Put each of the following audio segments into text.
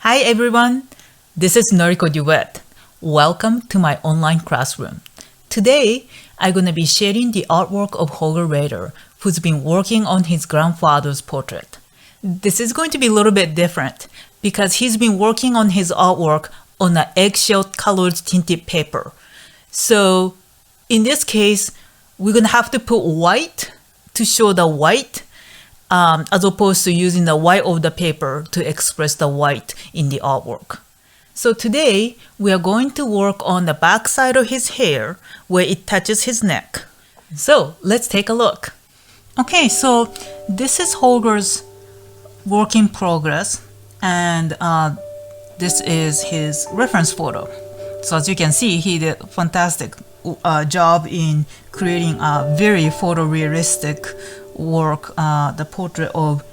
Hi everyone, this is Noriko Duet. Welcome to my online classroom. Today, I'm going to be sharing the artwork of Holger Raeder, who's been working on his grandfather's portrait. This is going to be a little bit different because he's been working on his artwork on an eggshell colored tinted paper. So in this case, we're going to have to put white to show the white as opposed to using the white of the paper to express the white in the artwork. So today we are going to work on the back side of his hair where it touches his neck. So let's take a look. Okay, so this is Holger's work in progress, and this is his reference photo. So as you can see, he did a fantastic job in creating a very photorealistic work, the portrait of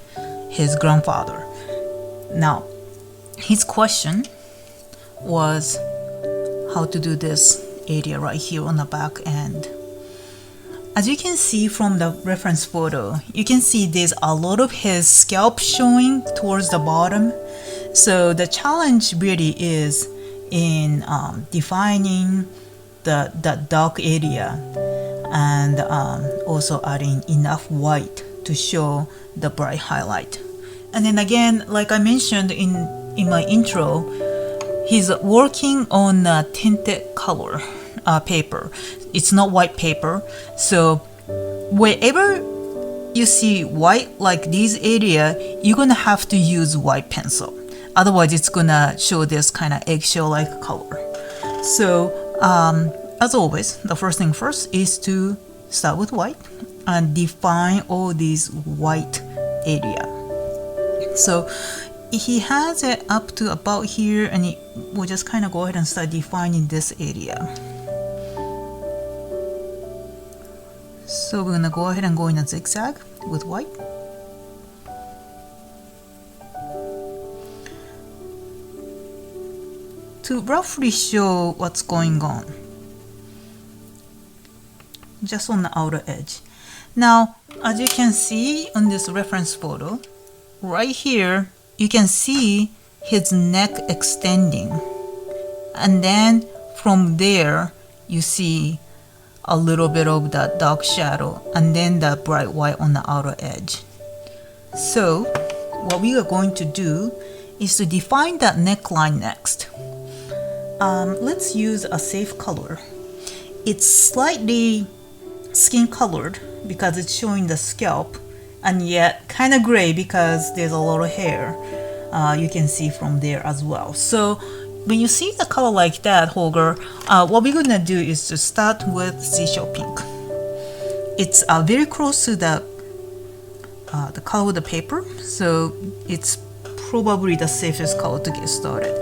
his grandfather. Now, his question was how to do this area right here on the back end. As you can see from the reference photo, you can see there's a lot of his scalp showing towards the bottom. So the challenge really is in defining the dark area and also adding enough white to show the bright highlight. And then again, like I mentioned in my intro, he's working on a tinted color paper. It's not white paper. So wherever you see white like this area, you're gonna have to use white pencil. Otherwise it's gonna show this kind of eggshell like color. So as always, the first thing first is to start with white and define all these white area. So he has it up to about here, and we'll just kind of go ahead and start defining this area. So we're gonna go ahead and go in a zigzag with white. To roughly show what's going on, just on the outer edge. Now, as you can see on this reference photo, right here, you can see his neck extending. And then from there, you see a little bit of that dark shadow and then the bright white on the outer edge. So what we are going to do is to define that neckline next. Let's use a safe color. It's slightly skin colored because it's showing the scalp, and yet kind of gray because there's a lot of hair. You can see from there as well. So when you see the color like that, Holger, what we're gonna do is to start with seashell pink. It's very close to the color of the paper, so it's probably the safest color to get started.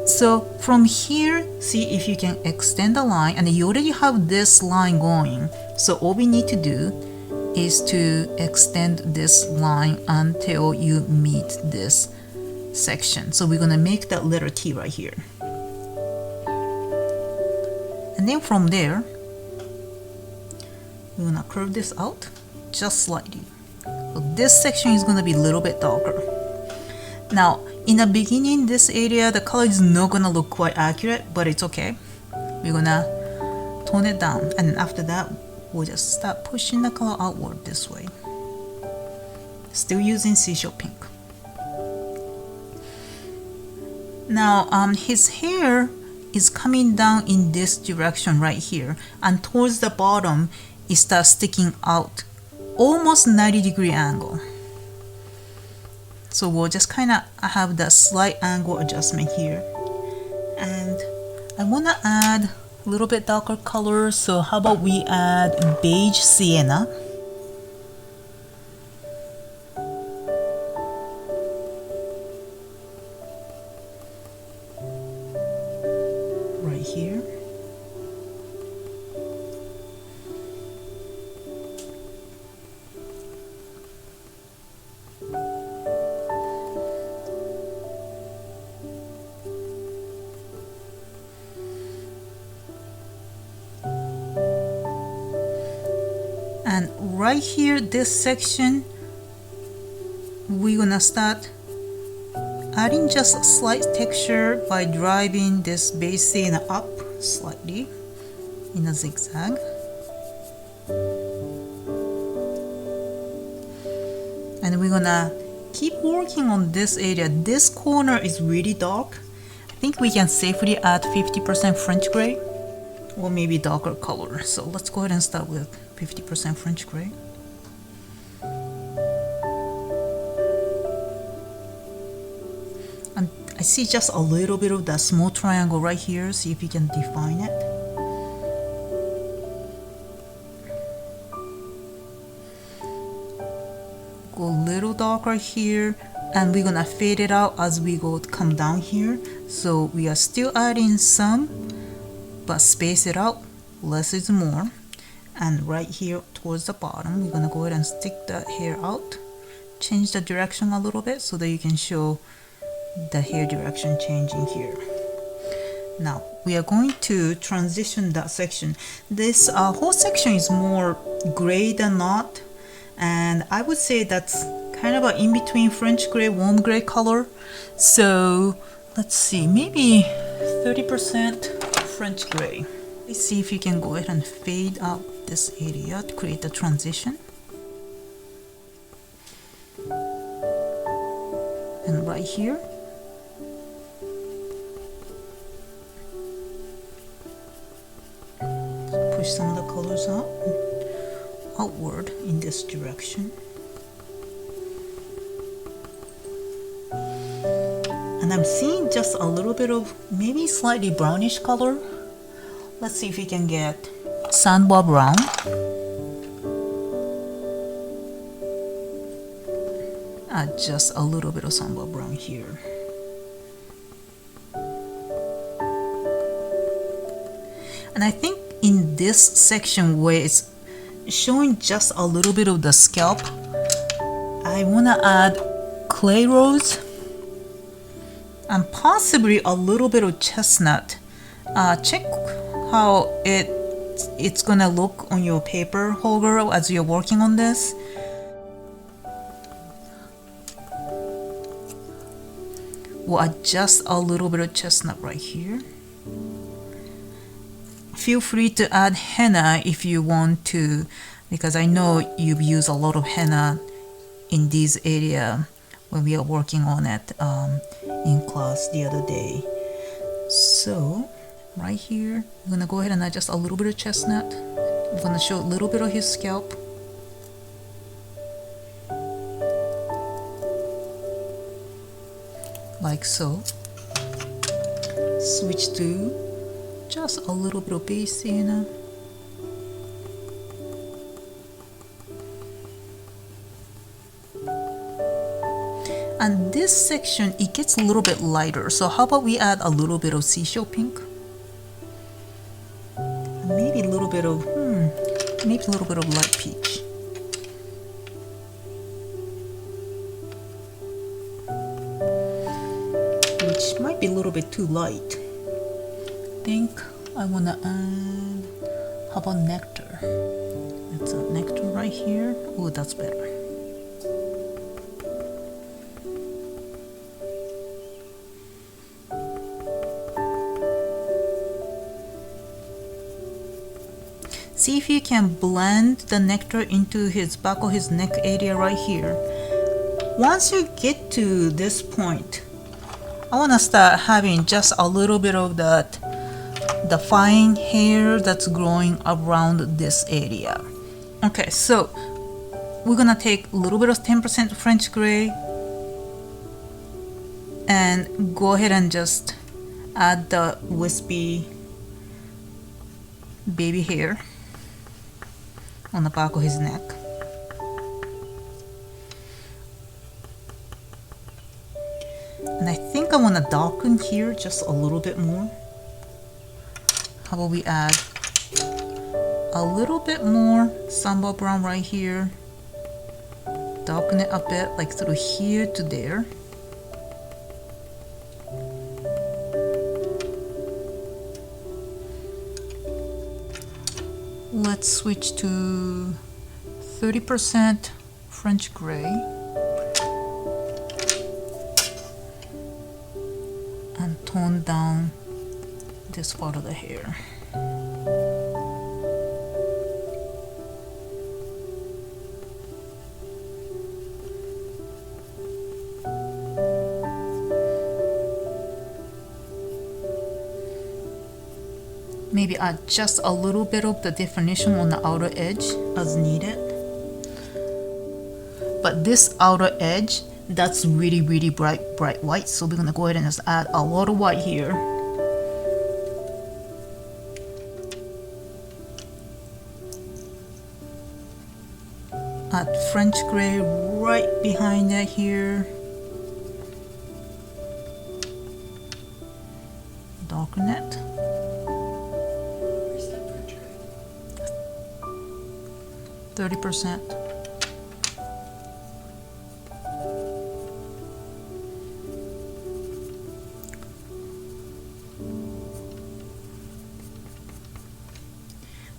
So from here, see if you can extend the line, and you already have this line going. So all we need to do is to extend this line until you meet this section. So we're gonna make that letter T right here. And then from there, we're gonna curve this out just slightly. So this section is gonna be a little bit darker. Now, in the beginning, this area, the color is not gonna look quite accurate, but it's okay. We're gonna tone it down, and after that, we'll just start pushing the color outward this way. Still using seashell pink. Now, his hair is coming down in this direction right here, and towards the bottom, it starts sticking out almost 90-degree angle. So we'll just kind of have that slight angle adjustment here. And I want to add a little bit darker color, so how about we add beige sienna. Right here. And right here, this section, we're gonna start adding just a slight texture by driving this base Thena up slightly in a zigzag. And we're gonna keep working on this area. This corner is really dark. I think we can safely add 50% French gray or maybe darker color. So let's go ahead and start with 50% French gray. And I see just a little bit of that small triangle right here. See if you can define it. Go a little darker here, and we're gonna fade it out as we come down here. So we are still adding some, but space it out, less is more. And right here towards the bottom, we're gonna go ahead and stick that hair out, change the direction a little bit so that you can show the hair direction changing here. Now we are going to transition that section. This whole section is more gray than not, and I would say that's kind of an in-between French gray, warm gray color. So let's see, maybe 30% French gray. Let's see if you can go ahead and fade out this area to create the transition. And right here, push some of the colors outward in this direction. And I'm seeing just a little bit of maybe slightly brownish color. Let's see if we can get Sanwa Brown. Add just a little bit of Sanwa Brown here. And I think in this section where it's showing just a little bit of the scalp, I want to add clay rose and possibly a little bit of chestnut. Check how it's gonna look on your paper, Holger, as you're working on this. We'll add just a little bit of chestnut right here. Feel free to add henna if you want to, because I know you've used a lot of henna in this area when we are working on it in class the other day. So right here, I'm gonna go ahead and add just a little bit of chestnut. I'm gonna show a little bit of his scalp. Like so. Switch to just a little bit of base Thena. And this section, it gets a little bit lighter. So how about we add a little bit of seashell pink? Maybe a little bit of, maybe a little bit of light peach. Which might be a little bit too light. I think I want to add, how about Nectar? Let's add Nectar right here. Oh, that's better. See if you can blend the Nectar into his back of his neck area right here. Once you get to this point, I want to start having just a little bit of the fine hair that's growing around this area. Okay, so we're gonna take a little bit of 10% French gray and go ahead and just add the wispy baby hair on the back of his neck. And I think I want to darken here just a little bit more. How about we add a little bit more Sanwa Brown right here. Darken it a bit, like through here to there. Let's switch to 30% French gray. and tone down this part of the hair. Maybe add just a little bit of the definition on the outer edge as needed. But this outer edge, that's really bright white, so we're gonna go ahead and just add a lot of white here. Add French gray right behind that here. Darken it. Where's that French gray? 30%.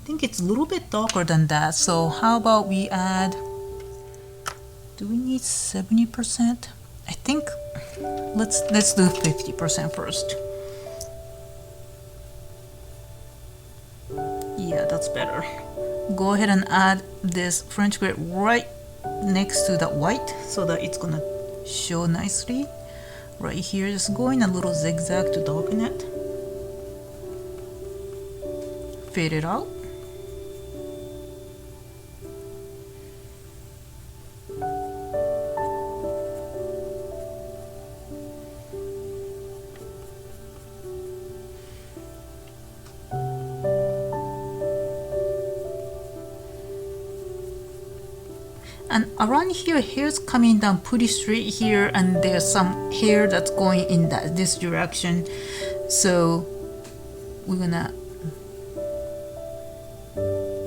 I think it's a little bit darker than that, so how about we add, do we need 70%? I think let's do 50% first. Yeah, that's better. Go ahead and add this French gray right next to that white so that it's gonna show nicely. Right here, just going a little zigzag to darken it. Fade it out. And around here, hair's coming down pretty straight here, and there's some hair that's going in this direction. So we're gonna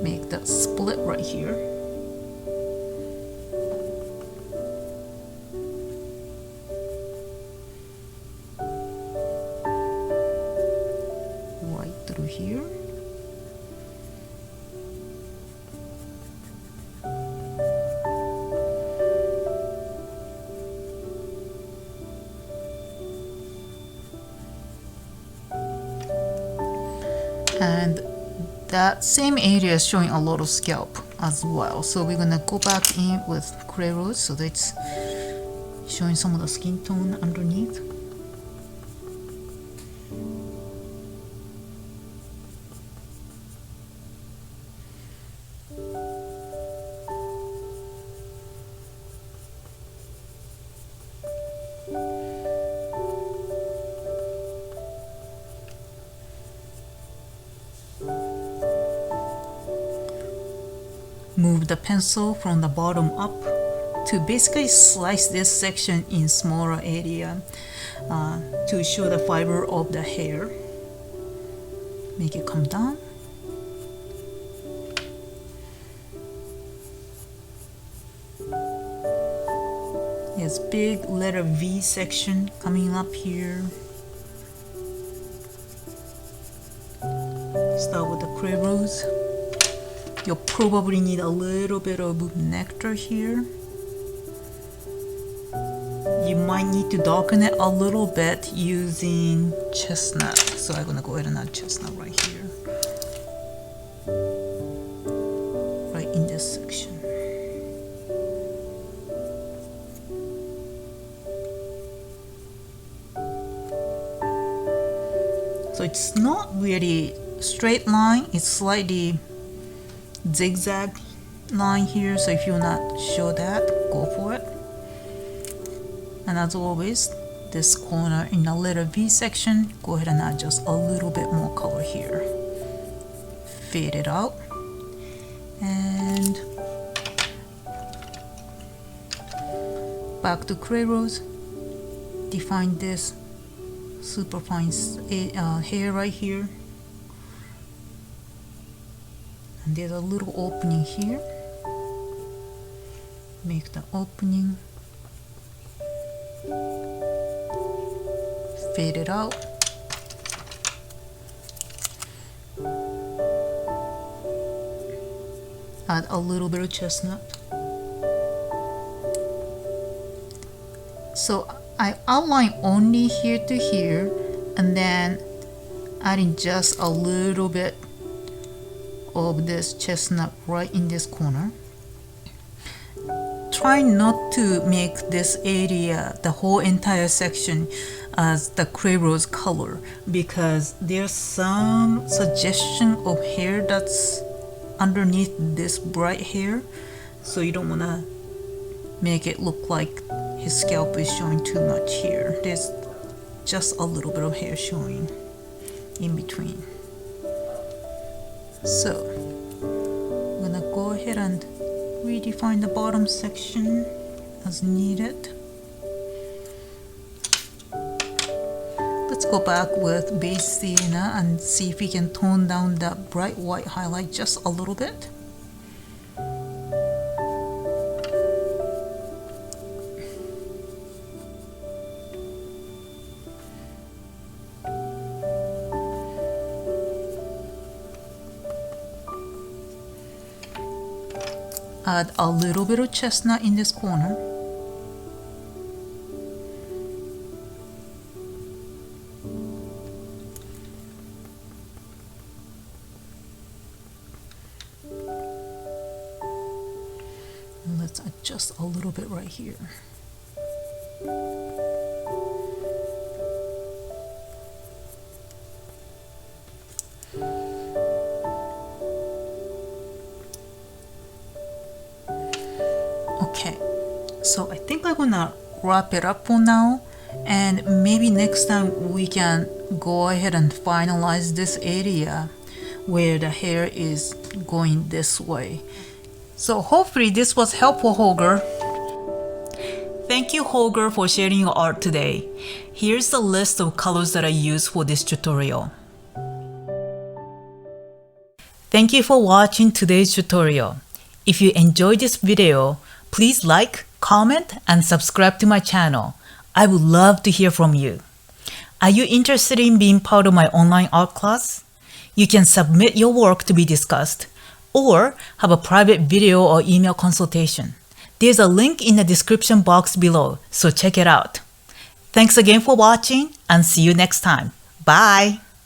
make that split right here. Right through here. And that same area is showing a lot of scalp as well, so we're gonna go back in with gray rose so that it's showing some of the skin tone underneath. Move the pencil from the bottom up to basically slice this section in smaller area to show the fiber of the hair. Make it come down. There's big letter V section coming up here. Start with the gray rose. You'll probably need a little bit of nectar here. You might need to darken it a little bit using chestnut. So I'm gonna go ahead and add chestnut right here. Right in this section. So it's not really straight line, it's slightly zigzag line here, so if you're not sure that, go for it. And as always, this corner in the letter V section, go ahead and add just a little bit more color here. Fade it out. And back to gray rose. Define this super fine hair right here. And there's a little opening here. Make the opening. Fade it out. Add a little bit of chestnut. So I outline only here to here, and then adding just a little bit of this chestnut right in this corner. Try not to make this area, the whole entire section, as the clay rose color, because there's some suggestion of hair that's underneath this bright hair, so you don't want to make it look like his scalp is showing too much here. There's just a little bit of hair showing in between. So I'm gonna go ahead and redefine the bottom section as needed. Let's go back with Beige Thena and see if we can tone down that bright white highlight just a little bit. Add a little bit of chestnut in this corner. And let's adjust a little bit right here. Okay, so I think I'm gonna wrap it up for now, and maybe next time we can go ahead and finalize this area where the hair is going this way. So hopefully this was helpful, Holger. Thank you, Holger, for sharing your art today. Here's the list of colors that I used for this tutorial. Thank you for watching today's tutorial. If you enjoyed this video, please like, comment, and subscribe to my channel. I would love to hear from you. Are you interested in being part of my online art class? You can submit your work to be discussed, or have a private video or email consultation. There's a link in the description box below, so check it out. Thanks again for watching, and see you next time. Bye!